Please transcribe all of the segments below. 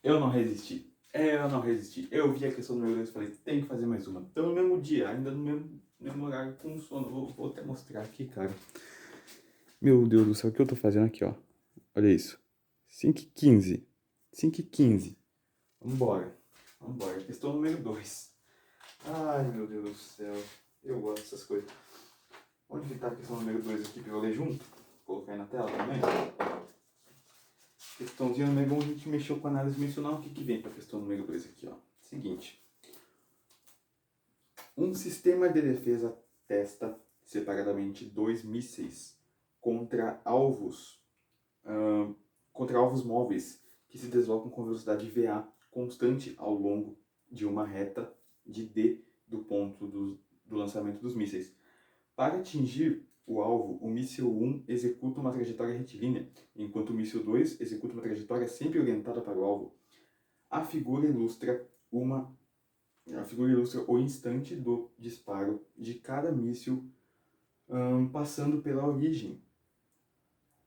Eu não resisti. Eu não resisti. Eu vi a questão número 2 e falei, tem que fazer mais uma. Então no mesmo dia, ainda no mesmo horário, com sono. Vou até mostrar aqui, cara. Meu Deus do céu, o que eu tô fazendo aqui, ó? Olha isso. 5h15. 5h15. Vambora. Vambora. Questão número 2. Ai, meu Deus do céu. Eu gosto dessas coisas. Onde que tá a questão número 2 aqui pra eu ler junto? Vou colocar aí na tela também. Questãozinha número 1, a gente mexeu com análise mencional. O que que vem pra questão número 2 aqui, ó? Seguinte. Um sistema de defesa testa separadamente 2 mísseis contra alvos móveis que se deslocam com velocidade VA constante ao longo de uma reta de D do ponto do lançamento dos mísseis. Para atingir o alvo, o míssil 1 executa uma trajetória retilínea, enquanto o míssil 2 executa uma trajetória sempre orientada para o alvo. A figura ilustra o instante do disparo de cada míssil passando pela origem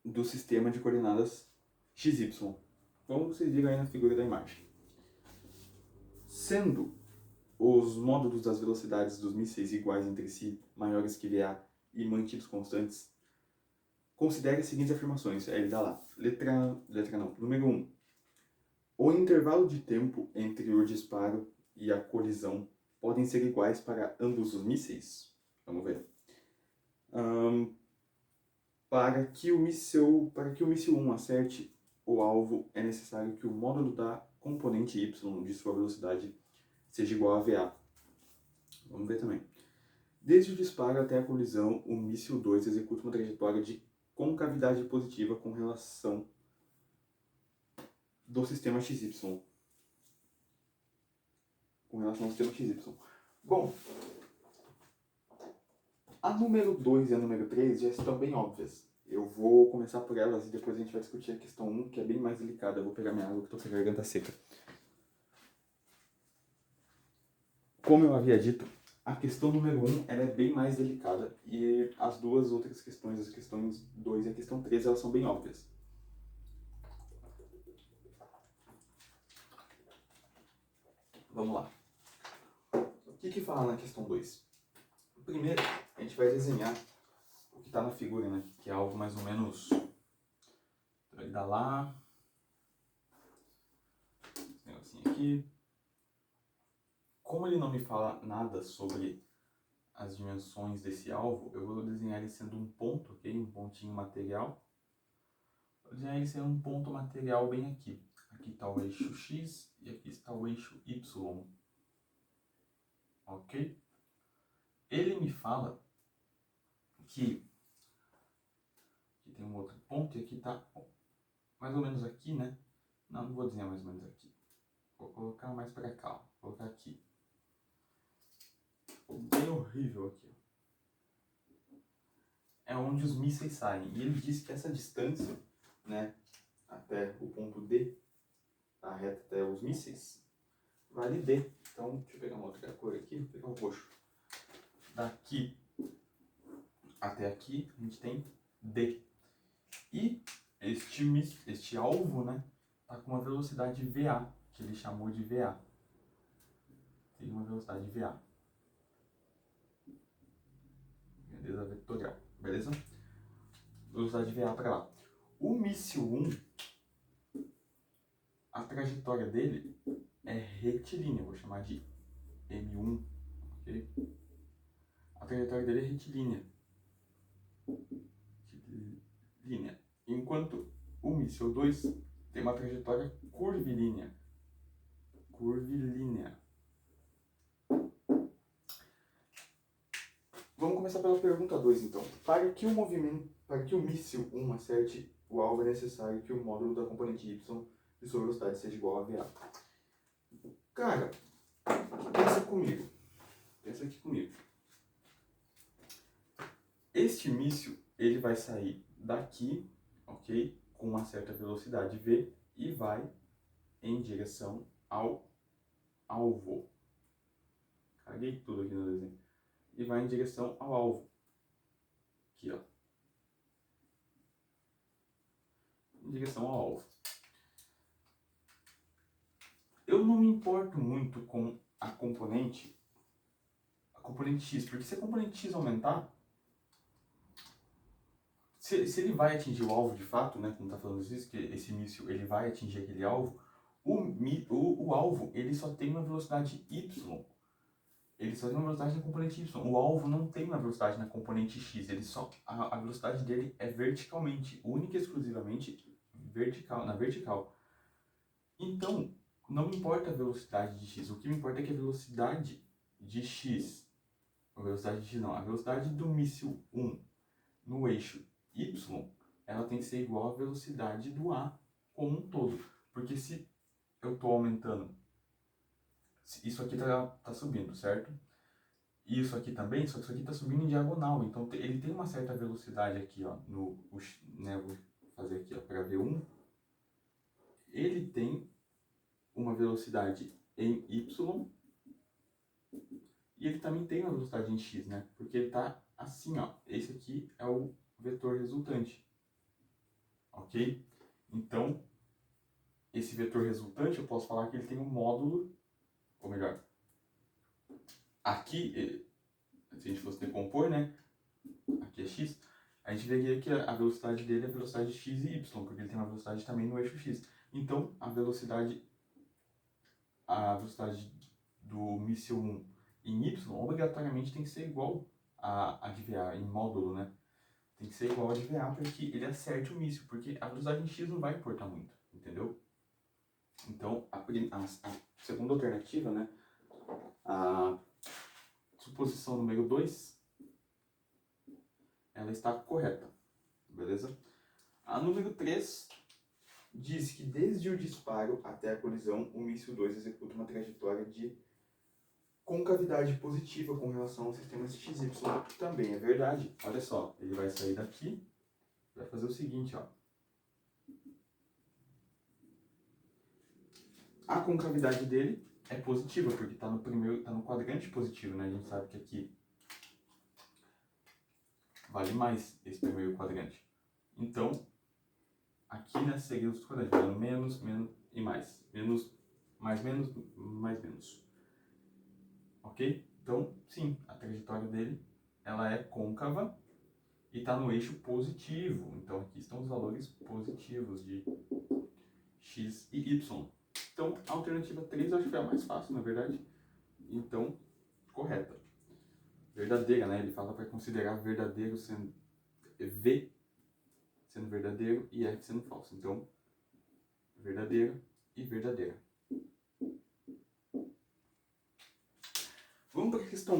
do sistema de coordenadas XY. Como vocês viram aí na figura da imagem. Sendo os módulos das velocidades dos mísseis iguais entre si, maiores que VA e mantidos constantes, considere as seguintes afirmações. Aí ele dá lá. Letra não. Número 1. O intervalo de tempo entre o disparo e a colisão podem ser iguais para ambos os mísseis? Vamos ver. Para que o míssil 1 acerte o alvo, é necessário que o módulo da componente y de sua velocidade seja igual a VA. Vamos ver também. Desde o disparo até a colisão, o míssil 2 executa uma trajetória de concavidade positiva com relação do sistema XY. Com relação ao sistema XY. Bom, a número 2 e a número 3 já estão bem óbvias. Eu vou começar por elas e depois a gente vai discutir a questão 1, que é bem mais delicada. Eu vou pegar minha água que estou com a garganta seca. Como eu havia dito, a questão número 1 ela é bem mais delicada e as duas outras questões, as questões 2 e a questão 3, elas são bem óbvias. Vamos lá. O que fala na questão 2? Primeiro, a gente vai desenhar o que está na figura, né? Que é algo mais ou menos... Vai dar lá... Esse negocinho aqui. Como ele não me fala nada sobre as dimensões desse alvo, eu vou desenhar ele sendo um ponto, ok? Um pontinho material. Vou desenhar ele sendo um ponto material bem aqui. Aqui está o eixo X e aqui está o eixo Y. Ok? Ele me fala que aqui tem um outro ponto e aqui está mais ou menos aqui, né? Não vou desenhar mais ou menos aqui. Vou colocar mais para cá, ó. Vou colocar aqui. Ficou bem horrível aqui. É onde os mísseis saem. E ele diz que essa distância, né, até o ponto D, a reta até os mísseis, vale D. Então, deixa eu pegar uma outra cor aqui, vou pegar o roxo. Daqui até aqui, a gente tem D. E este alvo, né, tá com uma velocidade VA, que ele chamou de VA. Tem uma velocidade VA. Grandeza vetorial, beleza? Velocidade VA para lá. O míssil 1, a trajetória dele é retilínea, vou chamar de M1, ok? A trajetória dele é retilínea. Enquanto o míssil 2 tem uma trajetória curvilínea. Vamos começar pela pergunta 2, então. Para que o míssil 1 acerte o alvo, é necessário que o módulo da componente y de sua velocidade seja igual a VA. Cara, pensa comigo. Pensa aqui comigo. Este míssil, ele vai sair daqui, ok? Com uma certa velocidade V e vai em direção ao alvo. Caguei tudo aqui no desenho. E vai em direção ao alvo. Aqui, ó. Em direção ao alvo. eu não me importo muito com a componente X, porque se a componente X aumentar, se ele vai atingir o alvo de fato, né, como está falando isso, que esse míssil ele vai atingir aquele alvo, o alvo ele só tem uma velocidade y, ele só tem uma velocidade na componente y, o alvo não tem uma velocidade na componente x, ele só, a velocidade dele é verticalmente, única e exclusivamente vertical, na vertical. Então, não me importa a velocidade de x, o que me importa é que a velocidade de x, a velocidade de x não, a velocidade do míssil 1 no eixo y, ela tem que ser igual à velocidade do A como um todo. Porque se eu estou aumentando, isso aqui tá subindo, certo? Isso aqui também, só que isso aqui está subindo em diagonal. Então ele tem uma certa velocidade aqui, ó, né, vou fazer aqui, ó, para V1. Ele tem uma velocidade em y e ele também tem uma velocidade em x, né? Porque ele está assim, ó. Esse aqui é o vetor resultante. Ok? Então, esse vetor resultante, eu posso falar que ele tem um módulo, ou melhor, aqui, se a gente fosse decompor, né, aqui é x, a gente veria que a velocidade dele é a velocidade x e y, porque ele tem uma velocidade também no eixo x. Então, a velocidade do míssil 1 em y, obrigatoriamente tem que ser igual a de VA, em módulo, né? Tem que ser igual a de VA para que ele acerte o míssil, porque a velocidade em x não vai importar muito, entendeu? Então, a segunda alternativa, né, a suposição número 2, ela está correta, beleza? A número 3 diz que desde o disparo até a colisão, o míssil 2 executa uma trajetória de concavidade positiva com relação ao sistema XY. Também é verdade. Olha só, ele vai sair daqui, vai fazer o seguinte, ó. A concavidade dele é positiva, porque está no quadrante positivo, né? A gente sabe que aqui vale mais esse primeiro quadrante. Então, aqui, né, seria os quadrantes, menos, menos e mais. Menos, mais menos, mais menos. Ok? Então, sim, a trajetória dele, ela é côncava e está no eixo positivo. Então, aqui estão os valores positivos de x e y. Então, a alternativa 3 eu acho que é a mais fácil, na verdade. Então, correta. Verdadeira, né? Ele fala para considerar verdadeiro sendo V sendo verdadeiro e F sendo falso. Então, verdadeira e verdadeira. Vamos para a questão 1,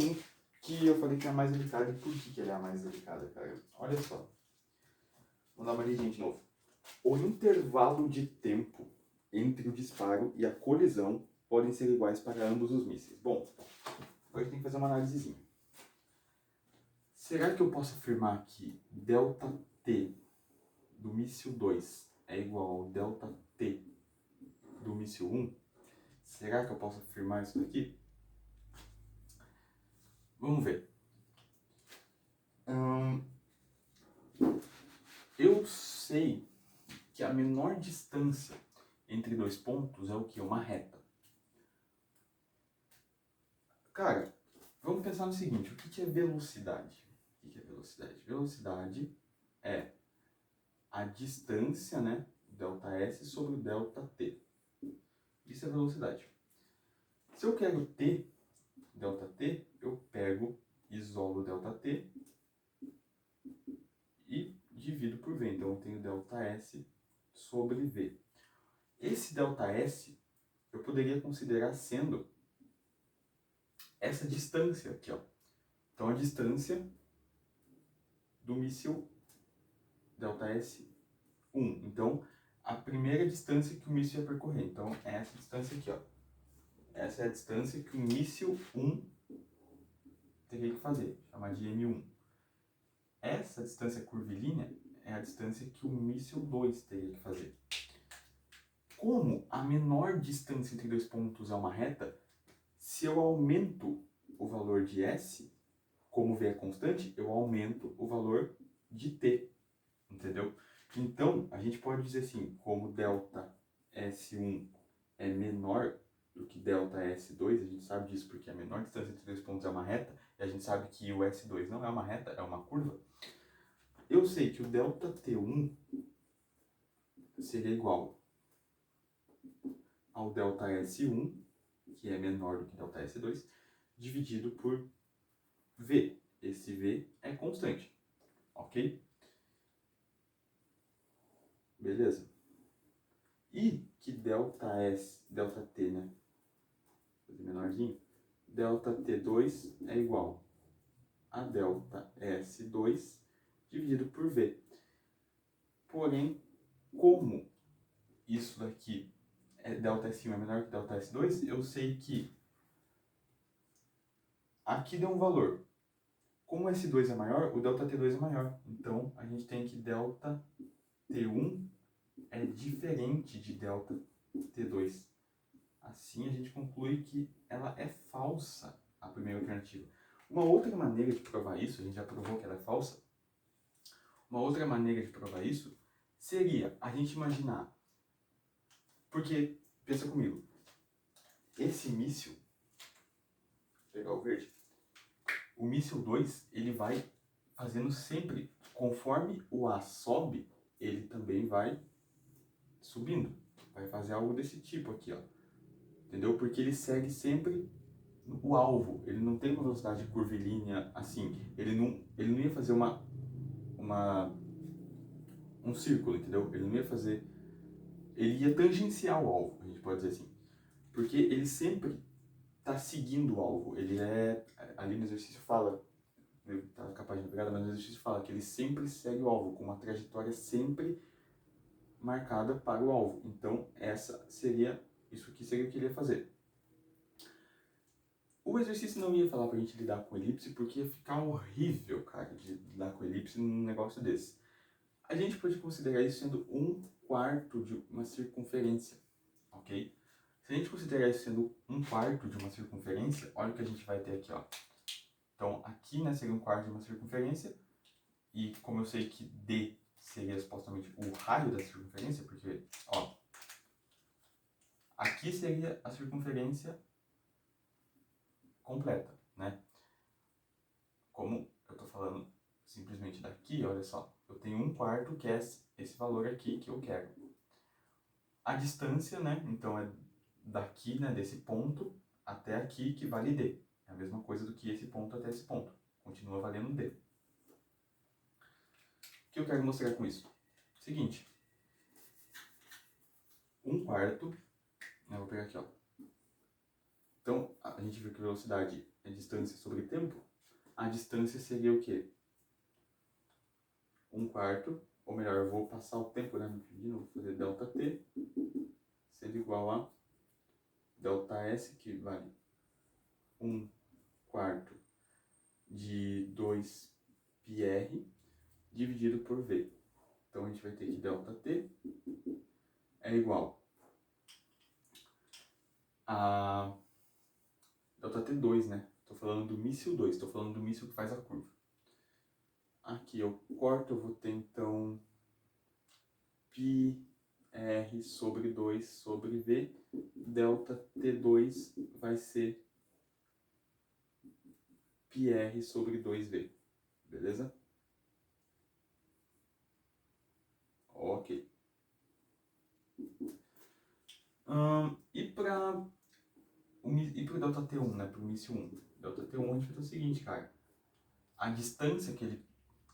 que eu falei que é a mais delicada. E por que ela é a mais delicada, cara? Olha só. Vamos dar uma lidinha de novo. O intervalo de tempo entre o disparo e a colisão podem ser iguais para ambos os mísseis. Bom, agora tem que fazer uma análisezinha. Será que eu posso afirmar que ΔT do míssil 2 é igual ao ΔT do míssil 1? Será que eu posso afirmar isso daqui? Vamos ver. Eu sei que a menor distância entre dois pontos é o que? Uma reta. Cara, vamos pensar no seguinte, o que é velocidade? O que é velocidade? Velocidade é a distância, né, ΔS sobre o ΔT. Isso é velocidade. Se eu quero T, ΔT, eu pego, isolo ΔT e divido por V. Então eu tenho ΔS sobre V. Esse ΔS eu poderia considerar sendo essa distância aqui, ó. Então a distância do míssil ΔS 1. Então a primeira distância que o míssil ia percorrer. Então é essa distância aqui, ó. Essa é a distância que o míssil 1 teria que fazer, chamar de M1. Essa distância curvilínea é a distância que o míssil 2 teria que fazer. Como a menor distância entre dois pontos é uma reta, se eu aumento o valor de S, como V é constante, eu aumento o valor de T, entendeu? Então, a gente pode dizer assim, como ΔS1 é menor do que ΔS2, a gente sabe disso porque a menor distância entre dois pontos é uma reta, e a gente sabe que o S2 não é uma reta, é uma curva. Eu sei que o ΔT1 seria igual ao ΔS1, que é menor do que ΔS2, dividido por V. Esse V é constante, ok? Beleza? E que ΔT, né? Vou fazer menorzinho. ΔT2 é igual a ΔS2 dividido por V. Porém, como isso daqui ΔS1 é menor que ΔS2, eu sei que aqui deu um valor. Como esse 2 é maior, o ΔT2 é maior. Então, a gente tem que ΔT1 é diferente de ΔT2. Assim, a gente conclui que ela é falsa, a primeira alternativa. Uma outra maneira de provar isso, a gente já provou que ela é falsa, uma outra maneira de provar isso seria a gente imaginar, porque, pensa comigo, esse míssil, vou pegar o verde, o míssil 2, ele vai fazendo sempre, conforme o A sobe, ele também vai subindo, vai fazer algo desse tipo aqui, ó, entendeu? Porque ele segue sempre o alvo, ele não tem uma velocidade curvilínea assim, ele não ia fazer um círculo, entendeu? Ele não ia fazer, ele ia tangenciar o alvo, a gente pode dizer assim, porque ele sempre está seguindo o alvo, ele ali no exercício fala, tá capaz de pegar, mas no exercício fala que ele sempre segue o alvo, com uma trajetória sempre marcada para o alvo, então isso aqui seria o que ele ia fazer. O exercício não ia falar pra gente lidar com elipse, porque ia ficar horrível, cara, de lidar com elipse num negócio desse. A gente pode considerar isso sendo 1/4 de uma circunferência, ok? Se a gente considerar isso sendo 1/4 de uma circunferência, olha o que a gente vai ter aqui, ó. Então, aqui, né, seria 1/4 de uma circunferência, e como eu sei que D seria supostamente o raio da circunferência, porque, ó, aqui seria a circunferência completa, né? Como eu tô falando simplesmente daqui, olha só, eu tenho 1/4 que é esse valor aqui que eu quero. A distância, né, então é daqui, né, desse ponto até aqui que vale D. É a mesma coisa do que esse ponto até esse ponto. Continua valendo D. O que eu quero mostrar com isso? Seguinte, 1/4, né, vou pegar aqui, ó. Então, a gente viu que velocidade é distância sobre tempo. A distância seria o quê? 1/4, ou melhor, eu vou passar o tempo, né, de novo, vou fazer ΔT, sendo igual a ΔS, que vale 1/4 de 2πr, dividido por V. Então, a gente vai ter que ΔT é igual a ΔT2, né? Estou falando do míssil 2, estou falando do míssil que faz a curva. Aqui eu corto, eu vou ter então πr sobre 2 sobre V. ΔT2 vai ser πr sobre 2V. Beleza? Ok. E para o ΔT1, né? Para o míssil 1. ΔT1 a gente vai ter o seguinte, cara. A distância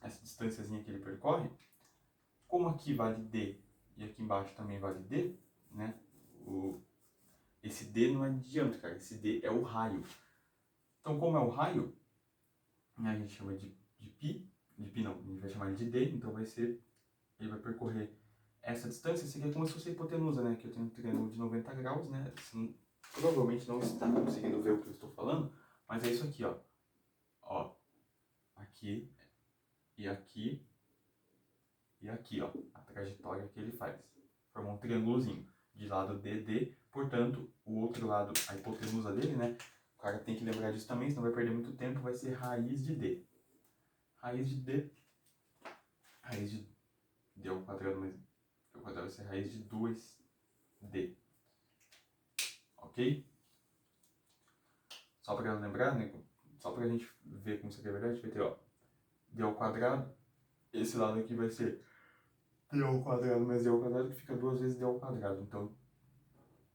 essa distânciazinha que ele percorre, como aqui vale D e aqui embaixo também vale D, né? Esse D não é de diâmetro, cara. Esse D é o raio. Então, como é o raio, a gente chama de π. De π não, a gente vai chamar de D. Então, ele vai percorrer essa distância. Isso aqui é como se fosse a hipotenusa, né? Que eu tenho um triângulo de 90 graus, né? Você provavelmente não está conseguindo ver o que eu estou falando, mas é isso aqui, ó. Ó, aqui e aqui e aqui, ó, a trajetória que ele faz. Formou um triângulozinho de lado DD, portanto, o outro lado, a hipotenusa dele, né? O cara tem que lembrar disso também, senão vai perder muito tempo, vai ser raiz de D. Raiz de D ao quadrado, mas o quadrado vai ser raiz de 2D. Ok? ok? Só para lembrar, né? Só para a gente ver como isso aqui é verdade, vai ter, ó, d ao quadrado. Esse lado aqui vai ser d ao quadrado mais d ao quadrado, que fica 2 vezes d ao quadrado. Então,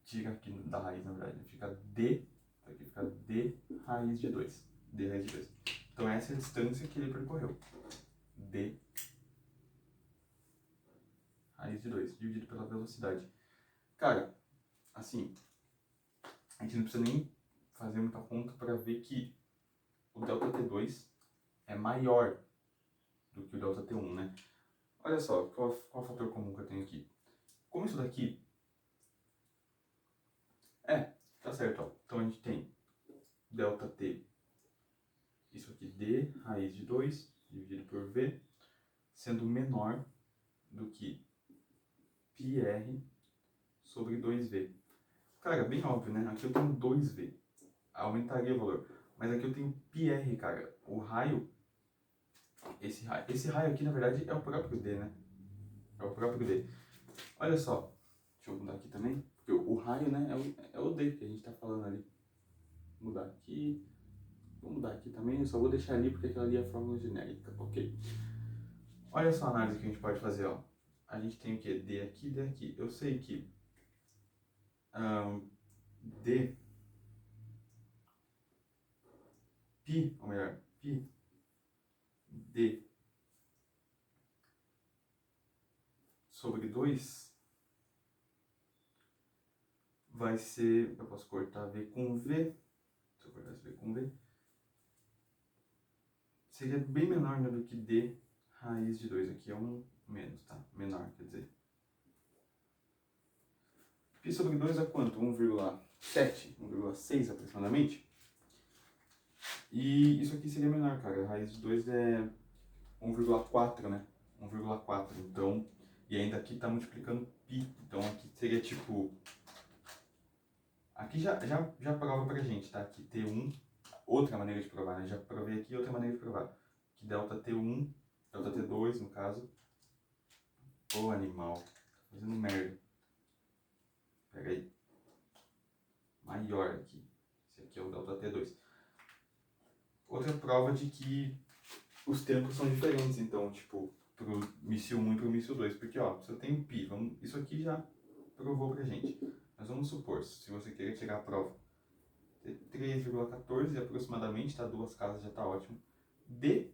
tira aqui da raiz, na verdade. Fica d, aqui fica d raiz de 2. D raiz de 2. Então, essa é a distância que ele percorreu. D raiz de 2, dividido pela velocidade. Cara, assim, a gente não precisa nem fazer muita conta para ver que o ΔT2 é maior do que o ΔT1, né? Olha só, qual o fator comum que eu tenho aqui? Como isso daqui... tá certo, ó. Então a gente tem ΔT, isso aqui, D raiz de 2, dividido por V, sendo menor do que πr sobre 2V. Cara, bem óbvio, né? Aqui eu tenho 2V, aumentaria o valor. Mas aqui eu tenho πr, cara. O raio, esse raio aqui, na verdade, é o próprio D, né? É o próprio D. Olha só, deixa eu mudar aqui também, porque o raio, né, é o D que a gente tá falando ali. Vou mudar aqui, vou mudar aqui também, eu só vou deixar ali porque aquela ali é a fórmula genérica, ok? Olha só a análise que a gente pode fazer, ó. A gente tem o que? D aqui, D aqui. Eu sei que D, π, ou melhor, π, D sobre 2 vai ser, eu posso cortar V com V, se eu cortar esse V com V, seria bem menor, né, do que D raiz de 2. Aqui é um menos, tá? Menor, quer dizer. Π sobre 2 é quanto? 1,7, 1,6 aproximadamente. E isso aqui seria menor, cara. A raiz de 2 é 1,4, né? 1,4. Então, e ainda aqui tá multiplicando π. Então aqui seria tipo... Aqui já prova pra gente, tá? Aqui T1, outra maneira de provar, né? Já provei aqui outra maneira de provar. Que ΔT1, ΔT2 no caso. Ô animal, tá fazendo merda. Pega aí. Maior aqui. Esse aqui é o ΔT2. Outra prova de que os tempos são diferentes, então, tipo, pro míssil 1 e pro míssil 2. Porque, ó, se eu tenho π, isso aqui já provou pra gente. Mas vamos supor, se você querer tirar a prova, 3,14 aproximadamente, tá? 2 casas já tá ótimo. D,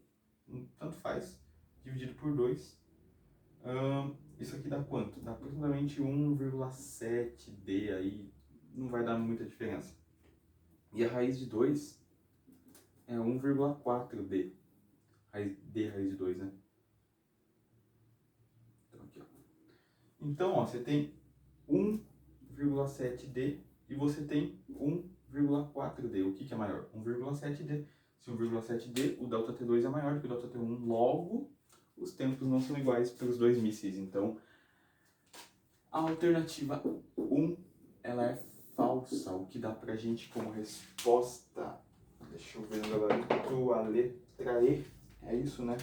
tanto faz, dividido por 2. Isso aqui dá quanto? Dá aproximadamente 1,7 D aí, não vai dar muita diferença. E a raiz de 2 é 1,4 D. D raiz de 2, né? Então, aqui, ó. Então, ó, você tem 1,7D e você tem 1,4D. O que é maior? 1,7D. Se 1,7D, o ΔT2 é maior do que o ΔT1. Logo, os tempos não são iguais para os dois mísseis. Então, a alternativa 1, ela é falsa. O que dá pra gente como resposta... Deixa eu ver agora. A letra E. É isso, né?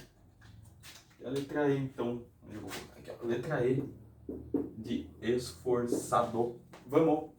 A letra E, então. Onde eu vou colocar aqui? A letra E de esforçado. Vamos!